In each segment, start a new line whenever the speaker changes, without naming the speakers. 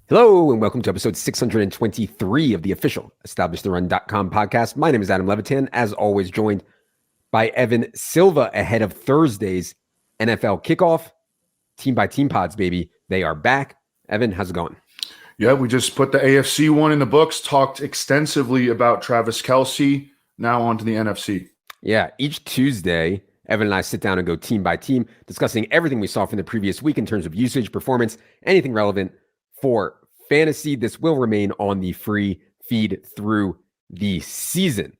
Hello, and welcome to episode 623 of the official EstablishTheRun.com podcast. My name is Adam Levitan, as always, joined by Evan Silva ahead of Thursday's NFL kickoff. Team-by-team pods, baby. They are back. Evan, how's it going?
Yeah, we just put the AFC one in the books, talked extensively about Travis Kelce. Now on to the NFC.
Yeah, each Tuesday, Evan and I sit down and go team by team, discussing everything we saw from the previous week in terms of usage, performance, anything relevant for fantasy. This will remain on the free feed through the season.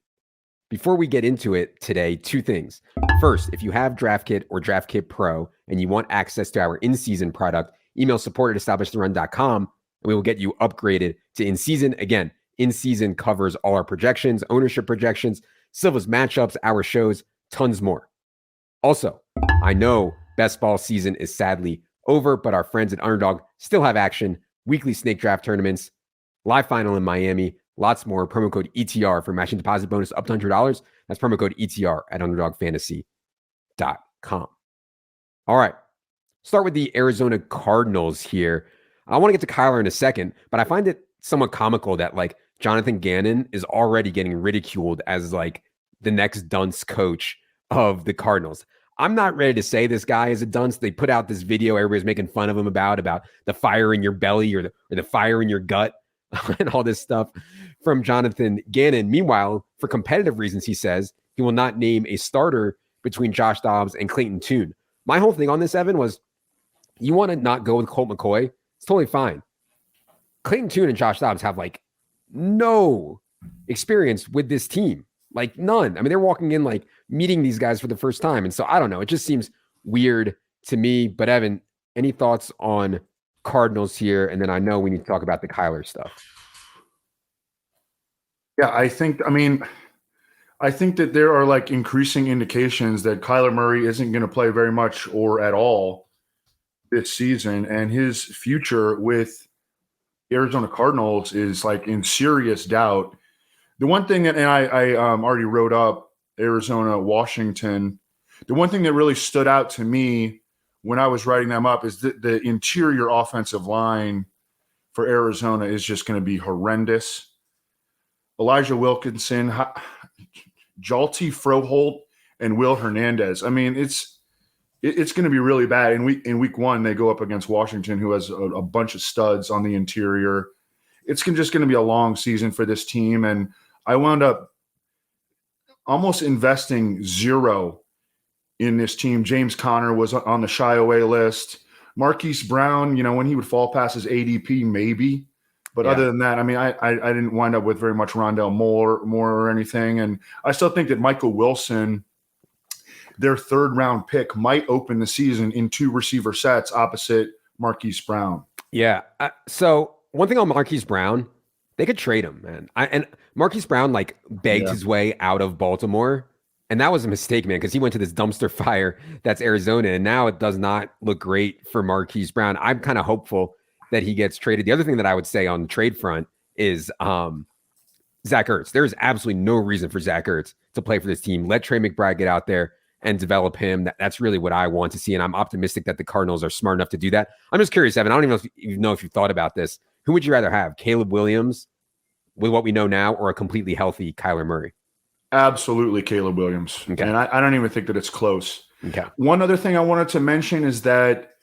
Before we get into it today, two things. First, if you have DraftKit or DraftKit Pro and you want access to our in-season product, email support@EstablishTheRun.com and we will get you upgraded to in-season. Again, in-season covers all our projections, ownership projections, Silva's matchups, our shows, tons more. Also, I know best ball season is sadly over, but our friends at Underdog still have action. Weekly snake draft tournaments, live final in Miami, lots more. Promo code ETR for matching deposit bonus up to $100. That's promo code ETR at UnderdogFantasy.com. All right, start with the Arizona Cardinals here. I want to get to Kyler in a second, but I find it somewhat comical that Jonathan Gannon is already getting ridiculed as the next dunce coach of the Cardinals. I'm not ready to say this guy is a dunce. They put out this video everybody's making fun of him about the fire in your belly or the fire in your gut and all this stuff from Jonathan Gannon. Meanwhile, for competitive reasons, he says he will not name a starter between Josh Dobbs and Clayton Tune. My whole thing on this, Evan, was you want to not go with Colt McCoy? It's totally fine. Clayton Tune and Josh Dobbs have no experience with this team. None. I mean, they're walking in meeting these guys for the first time. And so I don't know. It just seems weird to me. But Evan, any thoughts on Cardinals here? And then I know we need to talk about the Kyler stuff.
Yeah, I think that there are increasing indications that Kyler Murray isn't going to play very much or at all this season. And his future with Arizona Cardinals is in serious doubt. The one thing that, and I already wrote up Arizona, Washington. The one thing that really stood out to me when I was writing them up is that the interior offensive line for Arizona is just going to be horrendous. Elijah Wilkinson, Jalti Froholt, and Will Hernandez. I mean, it's going to be really bad. In week one, they go up against Washington, who has a bunch of studs on the interior. It's just going to be a long season for this team, and I wound up almost investing zero in this team. James Conner was on the shy away list. Marquise Brown, when he would fall past his ADP, maybe. But other than that, I mean, I didn't wind up with very much Rondale Moore or anything. And I still think that Michael Wilson, their third-round pick, might open the season in two receiver sets opposite Marquise Brown.
Yeah. So one thing on Marquise Brown, they could trade him, man. And Marquise Brown begged his way out of Baltimore, and that was a mistake, man, because he went to this dumpster fire that's Arizona, and now it does not look great for Marquise Brown. I'm kind of hopeful that he gets traded. The other thing that I would say on the trade front is Zach Ertz. There is absolutely no reason for Zach Ertz to play for this team. Let Trey McBride get out there and develop him. That's really what I want to see, and I'm optimistic that the Cardinals are smart enough to do that. I'm just curious, Evan. I don't even know if you've thought about this. Who would you rather have, Caleb Williams with what we know now or a completely healthy Kyler Murray?
Absolutely Caleb Williams. Okay. And I don't even think that it's close.
Okay.
One other thing I wanted to mention is that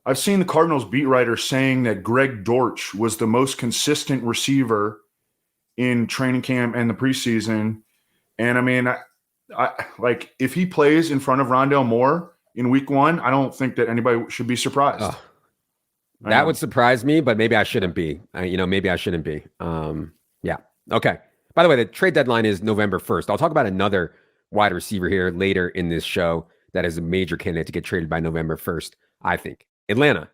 I've seen the Cardinals beat writers saying that Greg Dortch was the most consistent receiver in training camp and the preseason. And I mean, I if he plays in front of Rondale Moore in week one, I don't think that anybody should be surprised.
That would surprise me, but maybe I shouldn't be. Maybe I shouldn't be. Yeah. Okay. By the way, the trade deadline is November 1st. I'll talk about another wide receiver here later in this show that is a major candidate to get traded by November 1st, I think. Atlanta.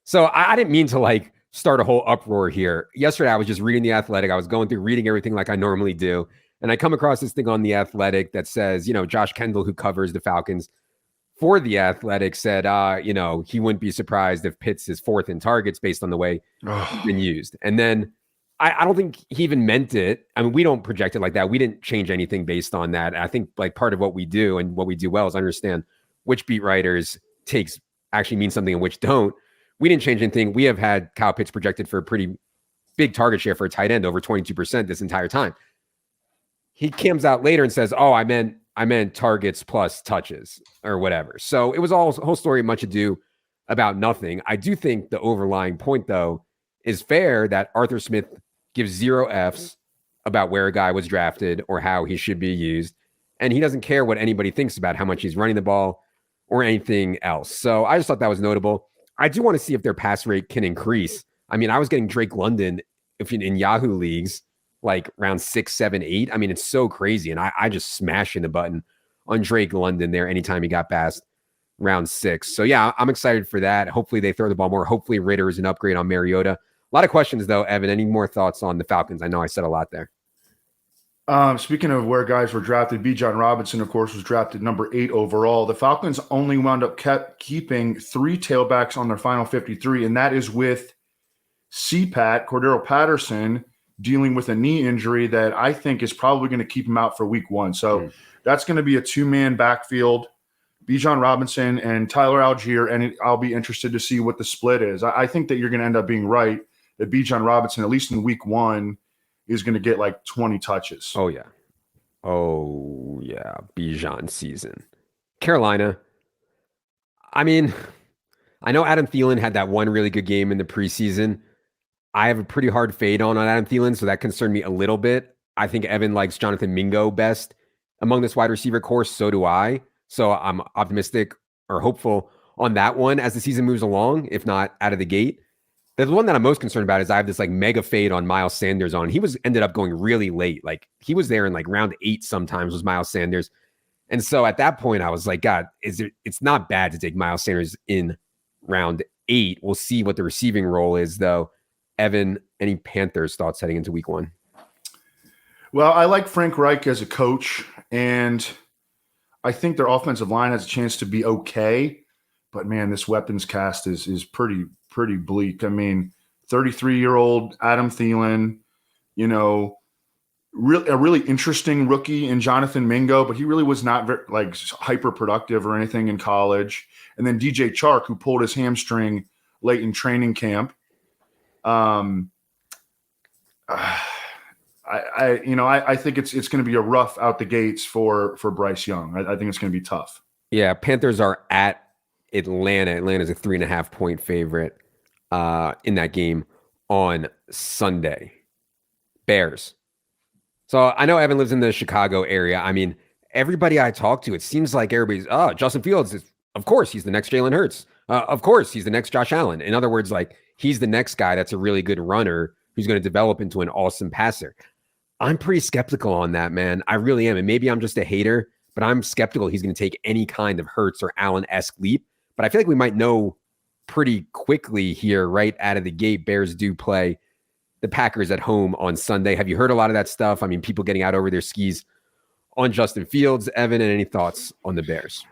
So I didn't mean to start a whole uproar here. Yesterday, I was just reading The Athletic. I was going through reading everything like I normally do. And I come across this thing on The Athletic that says, Josh Kendall, who covers the Falcons for The Athletic, said, he wouldn't be surprised if Pitts is fourth in targets based on the way he's been used. And then I don't think he even meant it. I mean, we don't project it like that. We didn't change anything based on that. I think part of what we do and what we do well is understand which beat writers takes actually mean something and which don't. we didn't change anything. We have had Kyle Pitts projected for a pretty big target share for a tight end, over 22% this entire time. He comes out later and says, "Oh, I meant targets plus touches or whatever." So it was a whole story, much ado about nothing. I do think the overlying point, though, is fair that Arthur Smith gives 0 Fs about where a guy was drafted or how he should be used. And he doesn't care what anybody thinks about how much he's running the ball or anything else. So I just thought that was notable. I do want to see if their pass rate can increase. I mean, I was getting Drake London in Yahoo leagues, like round 6, 7, 8. I mean, it's so crazy. And I just smashing the button on Drake London there anytime he got past round 6. So yeah, I'm excited for that. Hopefully they throw the ball more. Hopefully Ritter is an upgrade on Mariota. A lot of questions though, Evan. Any more thoughts on the Falcons? I know I said a lot there.
Speaking of where guys were drafted, Bijan Robinson, of course, was drafted number 8 overall. The Falcons only wound up keeping 3 tailbacks on their final 53, and that is with CPAT, Cordero Patterson, dealing with a knee injury that I think is probably going to keep him out for week 1. So that's going to be a 2-man backfield, Bijan Robinson and Tyler Algier, and I'll be interested to see what the split is. I think that you're going to end up being right, that Bijan Robinson, at least in week 1, is going to get like 20 touches.
Oh, yeah. Bijan season. Carolina. I mean, I know Adam Thielen had that one really good game in the preseason. I have a pretty hard fade on Adam Thielen, so that concerned me a little bit. I think Evan likes Jonathan Mingo best among this wide receiver course. So do I. So I'm optimistic or hopeful on that one as the season moves along, if not out of the gate. The one that I'm most concerned about is I have this like mega fade on Miles Sanders on. He ended up going really late. Like he was there in like round 8 sometimes was Miles Sanders. And so at that point I was like, God, it's not bad to take Miles Sanders in round 8. We'll see what the receiving role is though. Evan, any Panthers thoughts heading into week 1?
Well, I like Frank Reich as a coach, and I think their offensive line has a chance to be okay. But man, this weapons cast is pretty bleak. I mean, 33-year-old Adam Thielen, a really interesting rookie in Jonathan Mingo, but he really was not very, hyper productive or anything in college. And then DJ Chark, who pulled his hamstring late in training camp. I think it's going to be a rough out the gates for Bryce Young. I think it's going to be tough.
Yeah, Panthers are at Atlanta. Atlanta's a 3.5-point favorite in that game on Sunday. Bears. So I know Evan lives in the Chicago area. I mean, everybody I talk to, it seems like everybody's, Justin Fields of course he's the next Jalen Hurts. Of course he's the next Josh Allen. In other words, like he's the next guy that's a really good runner who's going to develop into an awesome passer. I'm pretty skeptical on that, man. I really am. And maybe I'm just a hater, but I'm skeptical he's going to take any kind of Hurts or Allen-esque leap. But I feel like we might know pretty quickly here, right out of the gate. Bears do play the Packers at home on Sunday. Have you heard a lot of that stuff? I mean, people getting out over their skis on Justin Fields. Evan, and any thoughts on the Bears?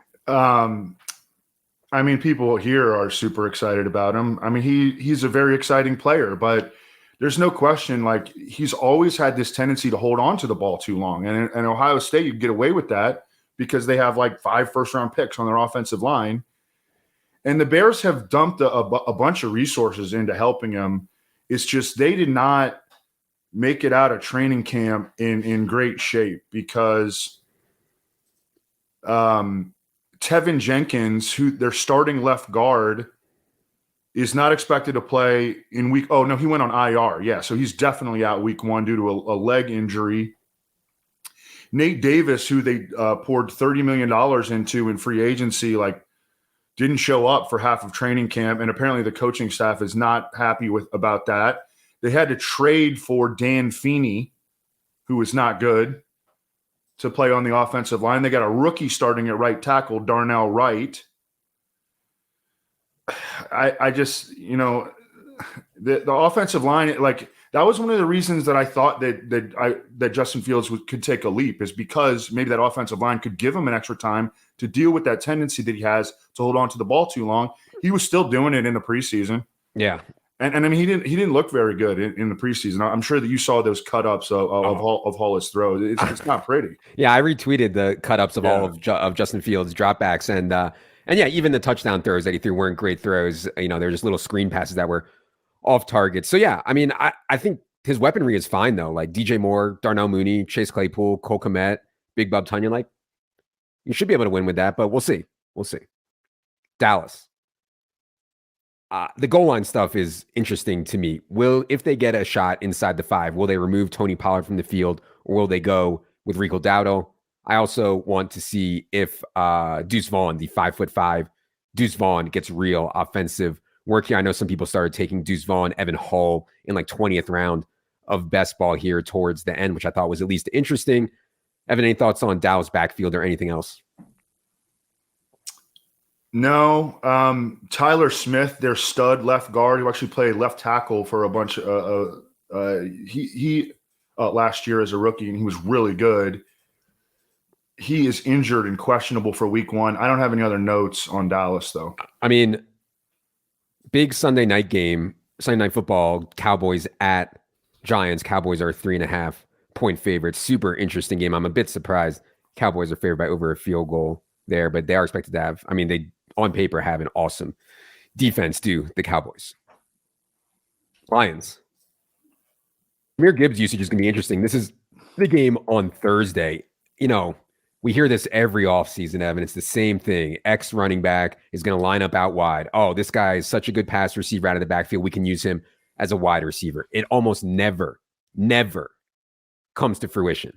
I mean, people here are super excited about him. I mean, he's a very exciting player, but there's no question, like he's always had this tendency to hold on to the ball too long. And Ohio State, you'd get away with that because they have like 5 first-round picks on their offensive line. And the Bears have dumped a bunch of resources into helping him. It's just they did not make it out of training camp in great shape because Tevin Jenkins, who their starting left guard, is not expected to play in week. Oh, no, he went on IR. Yeah, so he's definitely out week 1 due to a leg injury. Nate Davis, who they poured $30 million into in free agency, didn't show up for half of training camp, and apparently the coaching staff is not happy about that. They had to trade for Dan Feeney, who was not good, to play on the offensive line. They got a rookie starting at right tackle, Darnell Wright. I just, the offensive line, that was one of the reasons that I thought that Justin Fields could take a leap, is because maybe that offensive line could give him an extra time to deal with that tendency that he has to hold on to the ball too long. He was still doing it in the preseason.
Yeah.
And I mean, he didn't look very good in the preseason. I'm sure that you saw those cut-ups of all his throws. It's not pretty.
Yeah, I retweeted the cut-ups of all of Justin Fields' dropbacks. And And yeah, even the touchdown throws that he threw weren't great throws. They're just little screen passes that were off target. So yeah, I mean, I think his weaponry is fine though. Like DJ Moore, Darnell Mooney, Chase Claypool, Cole Kmet, Big Bob Tunyon. Like you should be able to win with that, but we'll see. We'll see. Dallas. The goal line stuff is interesting to me. If they get a shot inside the 5, will they remove Tony Pollard from the field, or will they go with Rico Dowdle? I also want to see if Deuce Vaughn, the 5'5", Deuce Vaughn gets real offensive work here. I know some people started taking Deuce Vaughn, Evan Hull in like 20th round of best ball here towards the end, which I thought was at least interesting. Evan, any thoughts on Dallas backfield or anything else?
No. Tyler Smith, their stud left guard, who actually played left tackle for a bunch he last year as a rookie, and he was really good. He is injured and questionable for week 1. I don't have any other notes on Dallas, though.
I mean, big Sunday night game, Sunday night football, Cowboys at Giants. Cowboys are 3.5-point favorites. Super interesting game. I'm a bit surprised Cowboys are favored by over a field goal there, but they are expected to have, they on paper have an awesome defense, do the Cowboys. Lions. Jahmyr Gibbs usage is going to be interesting. This is the game on Thursday. We hear this every offseason, Evan. It's the same thing. X running back is going to line up out wide. Oh, this guy is such a good pass receiver out of the backfield. We can use him as a wide receiver. It almost never comes to fruition.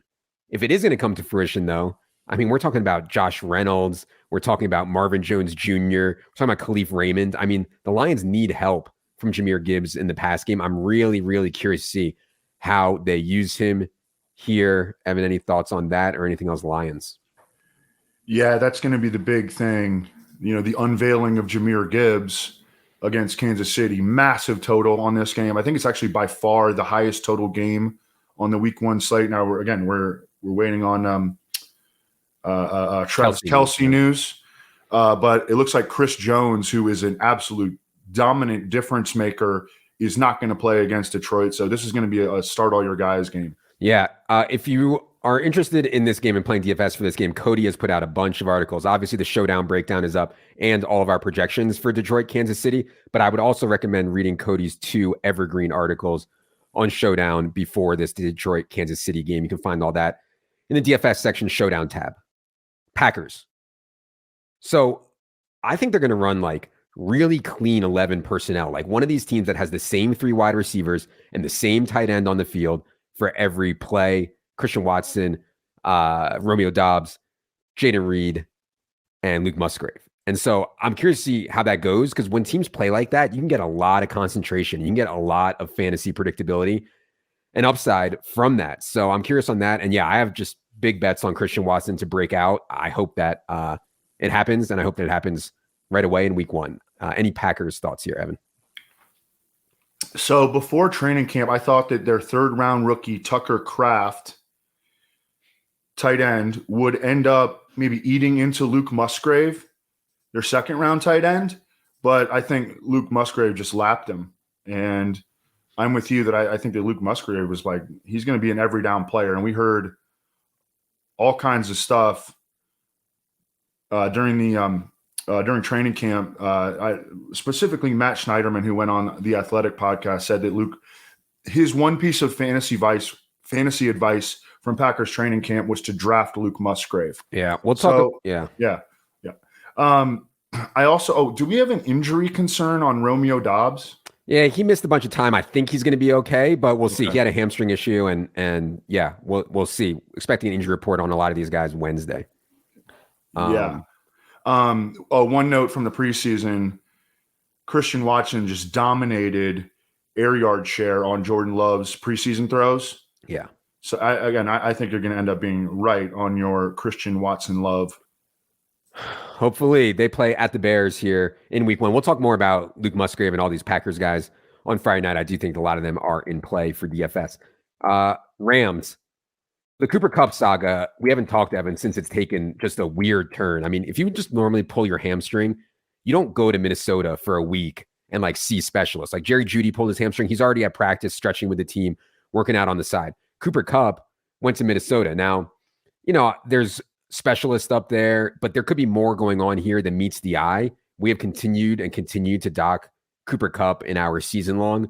If it is going to come to fruition, though, we're talking about Josh Reynolds. We're talking about Marvin Jones Jr. We're talking about Khalif Raymond. The Lions need help from Jahmyr Gibbs in the pass game. I'm really, really curious to see how they use him here. Evan, any thoughts on that or anything else Lions?
Yeah, that's going to be the big thing. The unveiling of Jahmyr Gibbs against Kansas City. Massive total on this game. I think it's actually by far the highest total game on the week 1 slate. Now we're waiting on Travis Kelce news. But it looks like Chris Jones, who is an absolute dominant difference maker, is not going to play against Detroit. So this is going to be a start all your guys game.
Yeah. If you are interested in this game and playing DFS for this game, Cody has put out a bunch of articles. Obviously, the showdown breakdown is up and all of our projections for Detroit, Kansas City. But I would also recommend reading Cody's 2 evergreen articles on showdown before this Detroit, Kansas City game. You can find all that in the DFS section showdown tab. Packers. So I think they're going to run like really clean 11 personnel, like one of these teams that has the same 3 wide receivers and the same tight end on the field for every play. Christian Watson, Romeo Doubs, Jaden Reed, and Luke Musgrave. And so I'm curious to see how that goes, because when teams play like that, you can get a lot of concentration. You can get a lot of fantasy predictability and upside from that. So I'm curious on that. And yeah, I have just big bets on Christian Watson to break out. I hope that it happens, and I hope that it happens right away in week 1. Any Packers thoughts here, Evan?
So before training camp, I thought that their 3rd-round rookie, Tucker Kraft, tight end, would end up maybe eating into Luke Musgrave, their 2nd-round tight end. But I think Luke Musgrave just lapped him. And I'm with you that I think that Luke Musgrave was like, he's going to be an every down player. And we heard all kinds of stuff during training camp. Specifically Matt Schneiderman, who went on the Athletic podcast, said that his one piece of fantasy advice from Packers training camp was to draft Luke Musgrave.
Yeah. We'll talk. Yeah.
I also, do we have an injury concern on Romeo Doubs?
Yeah, he missed a bunch of time. I think he's going to be okay, but we'll see. He had a hamstring issue, and yeah, we'll see. Expecting an injury report on a lot of these guys Wednesday.
One note from the preseason: Christian Watson just dominated air yard share on Jordan Love's preseason throws.
Yeah.
So I think you're going to end up being right on your Christian Watson love.
Hopefully they play at the Bears here in week 1. We'll talk more about Luke Musgrave and all these Packers guys on Friday night. I do think a lot of them are in play for DFS. Rams, the Cooper Kupp saga, we haven't talked, Evan, since it's taken just a weird turn. I mean, if you just normally pull your hamstring, you don't go to Minnesota for a week and like see specialists. Like Jerry Jeudy pulled his hamstring. He's already at practice, stretching with the team, working out on the side. Cooper Kupp went to Minnesota. Now, there's specialist up there, but there could be more going on here than meets the eye. We have continued to dock Cooper Kupp in our season-long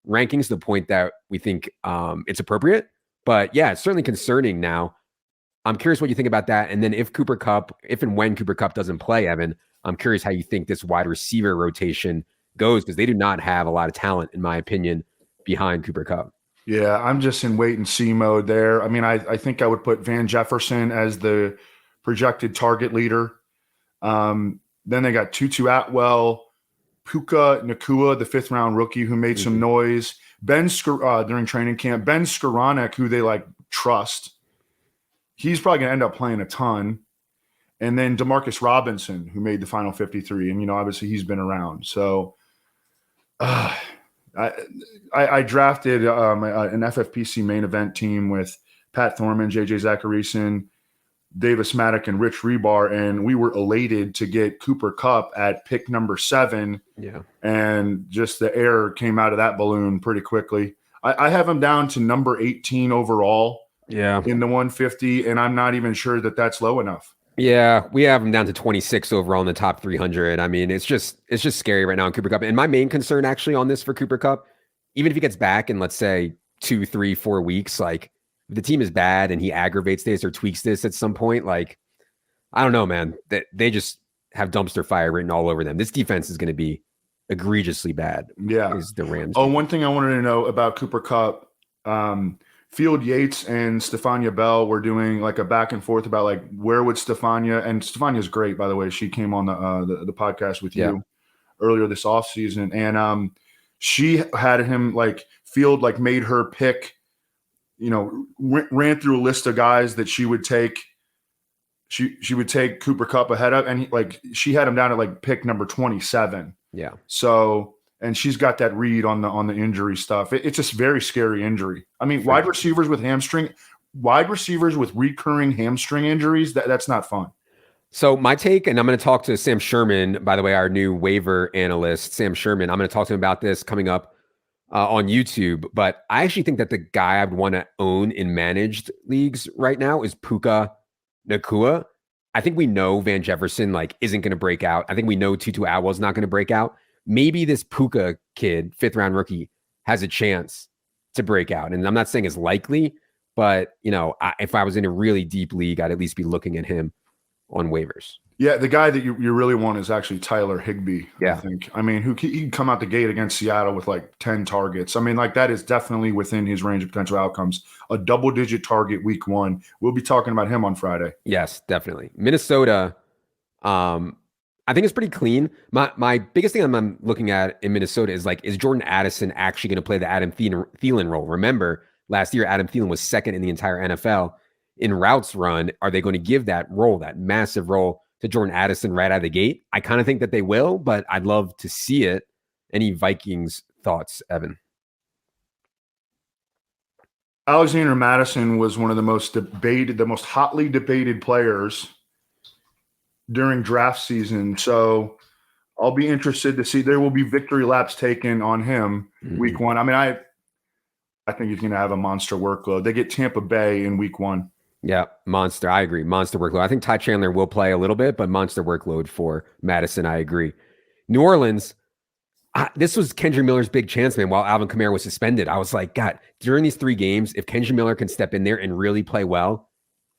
rankings to the point that we think it's appropriate. But yeah, it's certainly concerning now. I'm curious what you think about that. And then if and when Cooper Kupp doesn't play, Evan, I'm curious how you think this wide receiver rotation goes, because they do not have a lot of talent, in my opinion, behind Cooper Kupp.
Yeah, I'm just in wait and see mode there. I mean, I think I would put Van Jefferson as the projected target leader. Then they got Tutu Atwell, Puka Nacua, the 5th round rookie who made some noise. During training camp, Ben Skoranek, who they trust. He's probably going to end up playing a ton. And then Demarcus Robinson, who made the final 53. And, obviously he's been around. So I drafted an FFPC main event team with Pat Thorman, JJ Zacharyson, Davis Maddock, and Rich Rebar, and we were elated to get Cooper Kupp at pick number 7.
Yeah.
And just the air came out of that balloon pretty quickly. I have him down to number 18 overall in the 150, and I'm not even sure that that's low enough.
Yeah, we have him down to 26 overall in the top 300. I mean, it's just scary right now in Cooper Kupp. And my main concern actually on this for Cooper Kupp, even if he gets back in, let's say, 2, 3, 4 weeks, if the team is bad and he aggravates this or tweaks this at some point, I don't know, man. They just have dumpster fire written all over them. This defense is going to be egregiously bad.
Yeah.
Is the Rams.
Oh, one thing I wanted to know about Cooper Kupp, Field Yates and Stephania Bell were doing a back and forth about where would Stephania, and Stephania's great, by the way. She came on the podcast with you earlier this offseason, and she had him Field made her pick, ran through a list of guys that she would take. She would take Cooper Kupp ahead of, and she had him down at pick number 27.
Yeah.
So. And she's got that read on the injury stuff. It's just very scary injury. I mean, wide receivers with recurring hamstring injuries, that's not fun.
So my take, and I'm going to talk to Sam Sherman, by the way, our new waiver analyst, Sam Sherman. I'm going to talk to him about this coming up on YouTube. But I actually think that the guy I'd want to own in managed leagues right now is Puka Nacua. I think we know Van Jefferson isn't going to break out. I think we know Tutu Atwell's not going to break out. Maybe this Puka kid, 5th round rookie, has a chance to break out. And I'm not saying it's likely, but if I was in a really deep league, I'd at least be looking at him on waivers.
Yeah, the guy that you really want is actually Tyler Higbee,
yeah.
I think. I mean, he can come out the gate against Seattle with 10 targets. I mean, that is definitely within his range of potential outcomes. A double-digit target week 1. We'll be talking about him on Friday.
Yes, definitely. Minnesota, I think it's pretty clean. My biggest thing I'm looking at in Minnesota is Jordan Addison actually going to play the Adam Thielen role? Remember, last year, Adam Thielen was 2nd in the entire NFL in routes run. Are they going to give that role, that massive role, to Jordan Addison right out of the gate? I kind of think that they will, but I'd love to see it. Any Vikings thoughts, Evan?
Alexander Madison was one of the most hotly debated players during draft season. So I'll be interested to see. There will be victory laps taken on him week 1. I mean, I think he's going to have a monster workload. They get Tampa Bay in week 1.
Yeah, monster. I agree. Monster workload. I think Ty Chandler will play a little bit, but monster workload for Madison. I agree. New Orleans, this was Kendra Miller's big chance, man, while Alvin Kamara was suspended. I was like, God, during these 3 games, if Kendra Miller can step in there and really play well,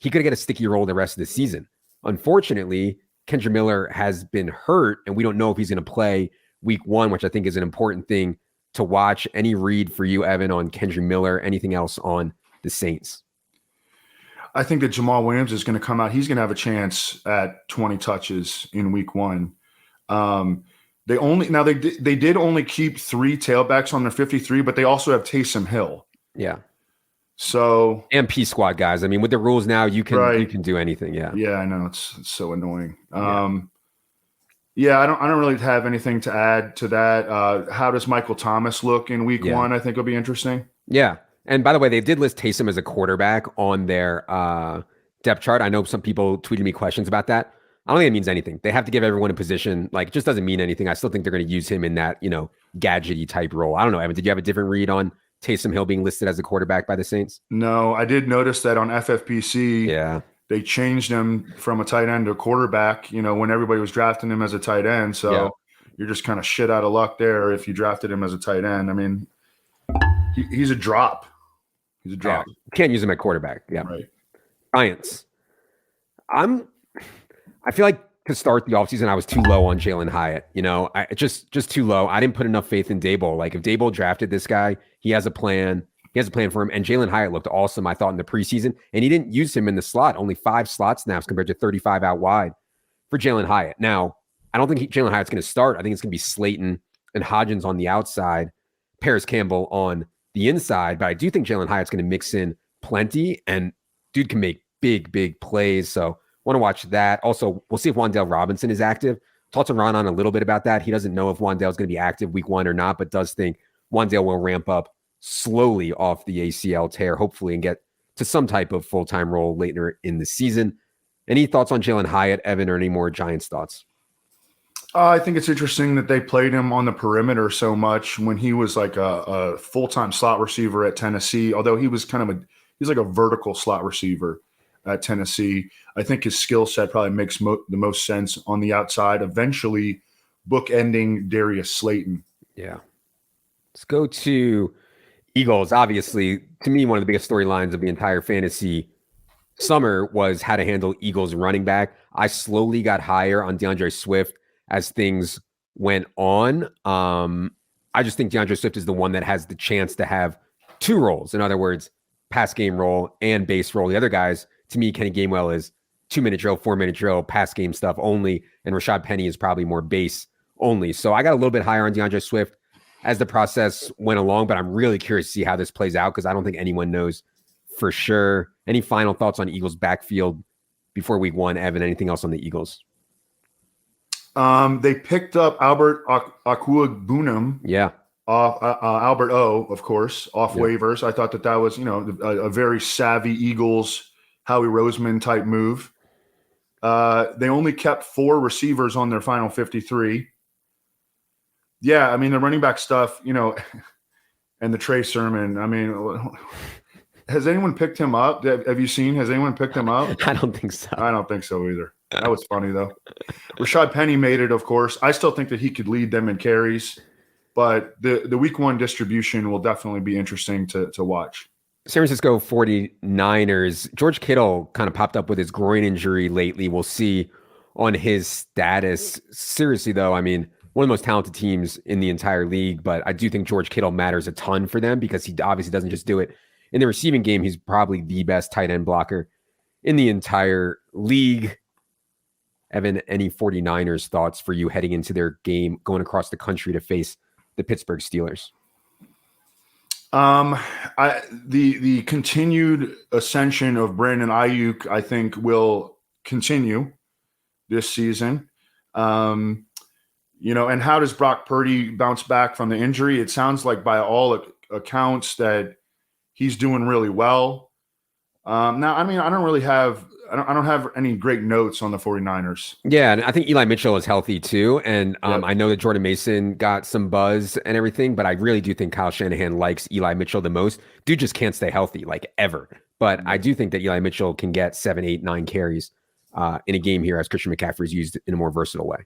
he could get a sticky role the rest of the season. Unfortunately, Kendra Miller has been hurt, and we don't know if he's going to play week 1, which I think is an important thing to watch. Any read for you, Evan, on Kendra Miller? Anything else on the Saints?
I think that Jamal Williams is going to come out. He's going to have a chance at 20 touches in week 1. They did only keep 3 tailbacks on their 53, but they also have Taysom Hill.
Yeah.
So
and P squad guys. I mean, with the rules now, you can do anything. Yeah.
Yeah, I know it's so annoying.
Yeah.
Yeah, I don't really have anything to add to that. How does Michael Thomas look in week 1? I think will be interesting.
Yeah. And by the way, they did list Taysom as a quarterback on their depth chart. I know some people tweeted me questions about that. I don't think it means anything. They have to give everyone a position. It just doesn't mean anything. I still think they're going to use him in that, gadgety type role. I don't know, Evan, did you have a different read on Taysom Hill being listed as a quarterback by the Saints?
No, I did notice that on FFPC.
Yeah.
they changed him from a tight end to a quarterback, when everybody was drafting him as a tight end. So you're just kind of shit out of luck there if you drafted him as a tight end. I mean, he's a drop. He's a drop.
Can't use him at quarterback. Yeah.
Right.
Giants. I feel like to start the offseason, I was too low on Jalen Hyatt. I just too low. I didn't put enough faith in Dable. Like if Dable drafted this guy, he has a plan. He has a plan for him. And Jalen Hyatt looked awesome, I thought, in the preseason. And he didn't use him in the slot. Only 5 slot snaps compared to 35 out wide for Jalen Hyatt. Now, I don't think Jalen Hyatt's going to start. I think it's going to be Slayton and Hodgins on the outside, Paris Campbell on the inside. But I do think Jalen Hyatt's going to mix in plenty. And dude can make big, big plays. So want to watch that. Also, we'll see if Wan'Dale Robinson is active. Talked to Ron on a little bit about that. He doesn't know if Wan'Dale's going to be active week 1 or not, but does think Wan'Dale will ramp up slowly off the ACL tear, hopefully, and get to some type of full-time role later in the season. Any thoughts on Jalen Hyatt, Evan, or any more Giants thoughts?
I think it's interesting that they played him on the perimeter so much when he was like a full-time slot receiver at Tennessee, although he was he's like a vertical slot receiver at Tennessee. I think his skill set probably makes the most sense on the outside, eventually bookending Darius Slayton.
Yeah. Let's go to Eagles. Obviously, to me, one of the biggest storylines of the entire fantasy summer was how to handle Eagles running back. I slowly got higher on DeAndre Swift as things went on. I just think DeAndre Swift is the one that has the chance to have 2 roles. In other words, pass game role and base role. The other guys, to me, Kenny Gainwell is 2-minute drill, 4-minute drill, pass game stuff only. And Rashad Penny is probably more base only. So I got a little bit higher on DeAndre Swift as the process went along, but I'm really curious to see how this plays out because I don't think anyone knows for sure. Any final thoughts on Eagles backfield before week 1, Evan? Anything else on the Eagles?
They picked up Albert Aquagbunam.
Yeah.
Off Albert O, of course, off waivers. I thought that was, a very savvy Eagles, Howie Roseman type move. They only kept 4 receivers on their final 53. Yeah, I mean, the running back stuff, and the Trey Sermon. I mean, has anyone picked him up? Have you seen? Has anyone picked him up?
I don't think so.
I don't think so either. That was funny, though. Rashad Penny made it, of course. I still think that he could lead them in carries, but the week 1 distribution will definitely be interesting to watch.
San Francisco 49ers. George Kittle kind of popped up with his groin injury lately. We'll see on his status. Seriously, though, I mean, one of the most talented teams in the entire league, but I do think George Kittle matters a ton for them because he obviously doesn't just do it in the receiving game. He's probably the best tight end blocker in the entire league. Evan, any 49ers thoughts for you heading into their game, going across the country to face the Pittsburgh Steelers?
The continued ascension of Brandon Ayuk, I think, will continue this season. And how does Brock Purdy bounce back from the injury? It sounds like by all accounts that he's doing really well. Now, I mean, I don't have any great notes on the 49ers.
Yeah, and I think Eli Mitchell is healthy too. And I know that Jordan Mason got some buzz and everything, but I really do think Kyle Shanahan likes Eli Mitchell the most. Dude just can't stay healthy, like ever. But I do think that Eli Mitchell can get 7, 8, 9 carries in a game here as Christian McCaffrey is used in a more versatile way.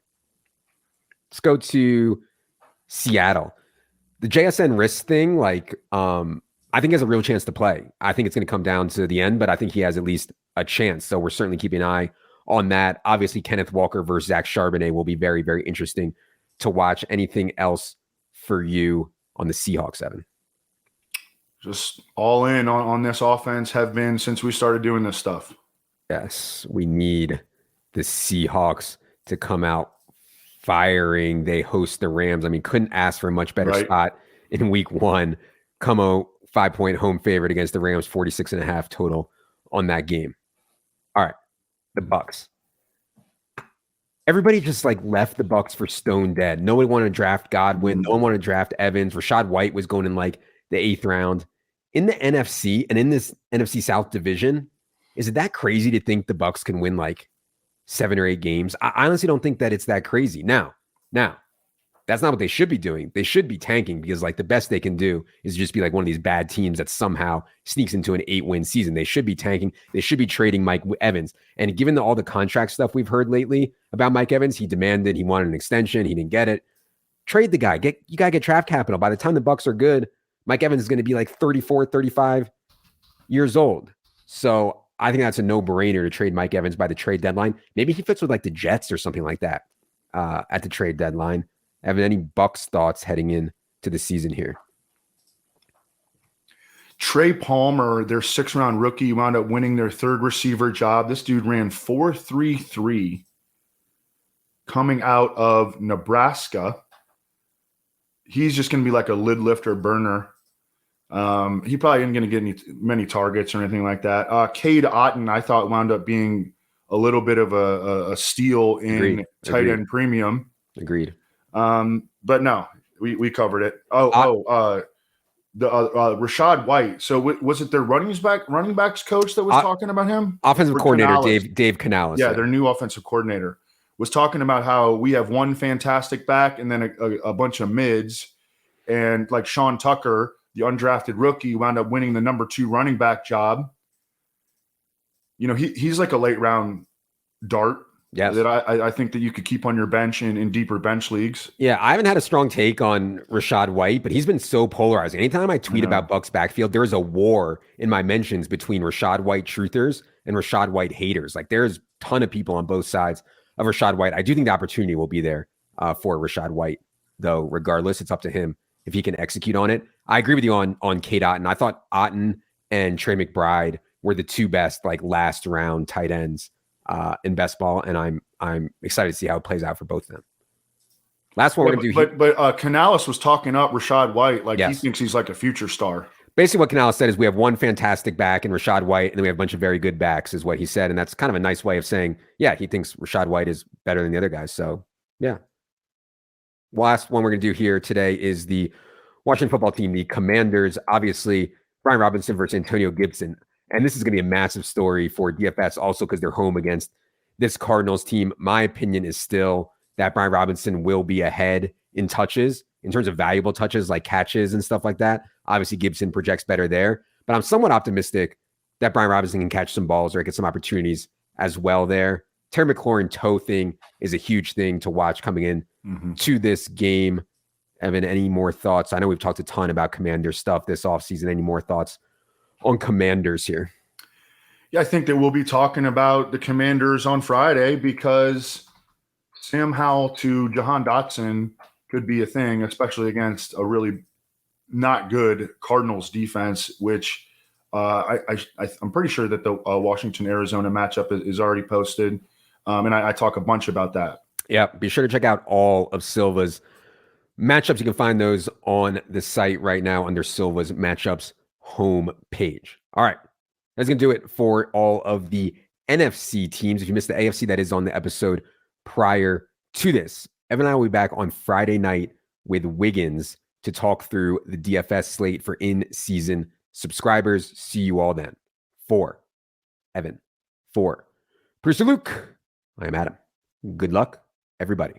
Let's go to Seattle. The JSN wrist thing, I think he has a real chance to play. I think it's going to come down to the end, but I think he has at least a chance. So we're certainly keeping an eye on that. Obviously, Kenneth Walker versus Zach Charbonnet will be very, very interesting to watch. Anything else for you on the Seahawks, Evan?
Just all in on this offense have been since we started doing this stuff.
Yes, we need the Seahawks to come out firing. They host the Rams. I mean, couldn't ask for a much better spot in week 1. Come out 5-point home favorite against the Rams, 46.5 total on that game. All right, the Bucs. Everybody just left the Bucs for stone dead. No one wanted to draft Godwin. No one wanted to draft Evans. Rashad White was going in the 8th round. In the NFC and in this NFC South division, is it that crazy to think the Bucs can win 7 or 8 games? I honestly don't think that it's that crazy. Now, That's not what they should be doing. They should be tanking because like the best they can do is just be like one of these bad teams that somehow sneaks into an 8-win season. They should be tanking. They should be trading Mike Evans. And given all the contract stuff we've heard lately about Mike Evans, he wanted an extension. He didn't get it. Trade the guy. You got to get draft capital. By the time the Bucs are good, Mike Evans is going to be like 34, 35 years old. So I think that's a no-brainer to trade Mike Evans by the trade deadline. Maybe he fits with like the Jets or something like that at the trade deadline. Evan, any Bucs thoughts heading in to the season here?
Trey Palmer, their 6th-round rookie, wound up winning their 3rd receiver job. This dude ran 4.33 coming out of Nebraska. He's just going to be like a lid lifter burner. He probably isn't going to get many targets or anything like that. Cade Otton, I thought, wound up being a little bit of a steal in tight end premium.
Agreed.
But no, we covered it. The Rashad White. So was it their running backs coach that was talking about him?
Offensive coordinator Dave Canales.
Yeah, their new offensive coordinator was talking about how we have one fantastic back and then a bunch of mids, and like Sean Tucker, the undrafted rookie, wound up winning the number 2 running back job. You know, he's like a late round dart. Yes. That I think that you could keep on your bench in deeper bench leagues.
Yeah, I haven't had a strong take on Rashad White, but he's been so polarizing. Anytime I tweet about Bucs backfield, there's a war in my mentions between Rashad White truthers and Rashad White haters. Like there's a ton of people on both sides of Rashad White. I do think the opportunity will be there for Rashad White, though. Regardless, it's up to him if he can execute on it. I agree with you on Cade Otton. I thought Otton and Trey McBride were the 2 best like last round tight ends in best ball, and I'm excited to see how it plays out for both of them. Last one we're gonna do.
But Canales was talking up Rashad White like he thinks he's like a future star.
Basically, what Canales said is we have one fantastic back in Rashad White, and then we have a bunch of very good backs, is what he said, and that's kind of a nice way of saying, yeah, he thinks Rashad White is better than the other guys. So, yeah. Last one we're gonna do here today is the Washington football team, the Commanders. Obviously, Brian Robinson versus Antonio Gibson. And this is going to be a massive story for DFS also because they're home against this Cardinals team. My opinion is still that Brian Robinson will be ahead in touches, in terms of valuable touches like catches and stuff like that. Obviously, Gibson projects better there. But I'm somewhat optimistic that Brian Robinson can catch some balls or get some opportunities as well there. Terry McLaurin toe thing is a huge thing to watch coming in to this game. Evan, any more thoughts? I know we've talked a ton about Commander stuff this offseason. Any more thoughts on Commanders here?
Yeah, I think that we'll be talking about the Commanders on Friday because Sam Howell to Jahan Dotson could be a thing, especially against a really not good Cardinals defense, which I'm pretty sure that the Washington-Arizona matchup is already posted. And I talk a bunch about that.
Yeah, be sure to check out all of Silva's matchups. You can find those on the site right now under Silva's matchups home page. All right. That's going to do it for all of the NFC teams. If you missed the AFC, that is on the episode prior to this. Evan and I will be back on Friday night with Wiggins to talk through the DFS slate for in-season subscribers. See you all then. For Evan, for Producer Luke, I am Adam. Good luck, everybody.